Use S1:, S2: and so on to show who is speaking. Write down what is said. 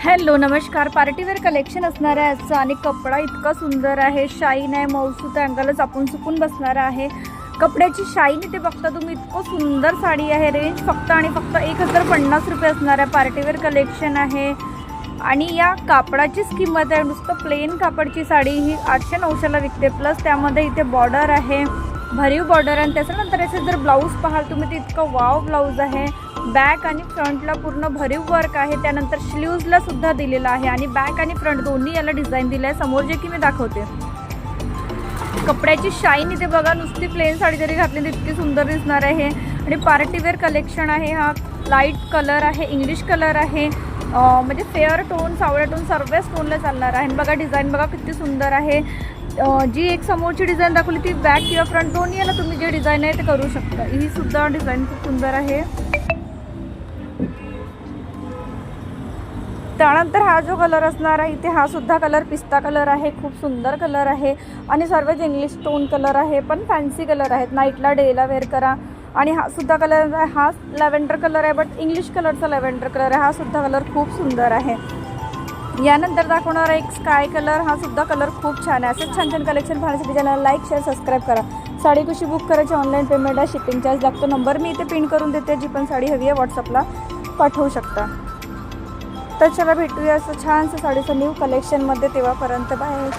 S1: Hello नमस्कार. Party wear collection असणार आहे आजचं आणि कपडा इतका सुंदर आहे, शाईन आहे, मऊसूत अंगाला चापून चुकून बसणार आहे. कपड्याची शाईन इथे बघता तुम्ही, इतकं सुंदर साडी आहे. रेंज फक्त आणि फक्त 1050 रुपये असणार आहे. पार्टीवेअर कलेक्शन आहे आणि या कापडाचीच किंमत आहे. नुसतं प्लेन कापडची साडी ही 800-900ला विकते. प्लस त्यामध्ये इथे बॉर्डर आहे, भरीव बॉर्डर. आणि त्याच्यानंतर याचे जर ब्लाऊज पाहाल तुम्ही तर इतकं वाव ब्लाऊज आहे. बॅक आणि फ्रंटला पूर्ण भरीव वर्क आहे. त्यानंतर स्लीव्जला सुद्धा दिलेला आहे आणि बॅक आणि फ्रंट दोन्ही याला डिझाईन दिलं आहे. समोर जे की मी दाखवते. कपड्याची शाईन इथे बघा, नुसती प्लेन साडी जरी घातली तर इतकी सुंदर दिसणार आहे. आणि पार्टीवेअर कलेक्शन आहे. हा लाईट कलर आहे, इंग्लिश कलर आहे, म्हणजे फेअर टोन, सावळ्या टोन सर्वच टोनला चालणार आहे. बघा डिझाईन बघा किती सुंदर आहे. जी एक समोरची डिझाईन दाखवली ती बॅक किंवा फ्रंट दोन्ही याला तुम्ही जे डिझाईन आहे ते करू शकता. ही सुद्धा डिझाईन खूप सुंदर आहे. त्यानंतर हा जो कलर असणार आहे इथे, हा सुद्धा कलर पिस्ता कलर आहे. खूप सुंदर कलर आहे आणि सर्वच इंग्लिश टोन कलर आहे, पण फॅन्सी कलर आहेत. नाईटला डेला वेअर करा. आणि हा सुद्धा कलर आहे, हा लॅव्हेंडर कलर आहे, बट इंग्लिश कलरचा लॅव्हेंडर कलर आहे. हा सुद्धा कलर खूप सुंदर आहे. यानंतर दाखवणार आहे एक स्काय कलर. हा सुद्धा कलर खूप छान आहे. असेच छान छान कलेक्शन पाहण्यासाठी चॅनल लाईक, शेअर, सबस्क्राईब करा. साडी कशी बुक करायची, ऑनलाईन पेमेंट आहे, शिपिंग चार्ज लागतो. नंबर मी इथे पिन करून देते. जी पण साडी हवी आहे व्हॉट्सअपला पाठवू शकता. तर चला भेटूया असं छानसं साडीचं न्यू कलेक्शनमध्ये. तेव्हापर्यंत बाय.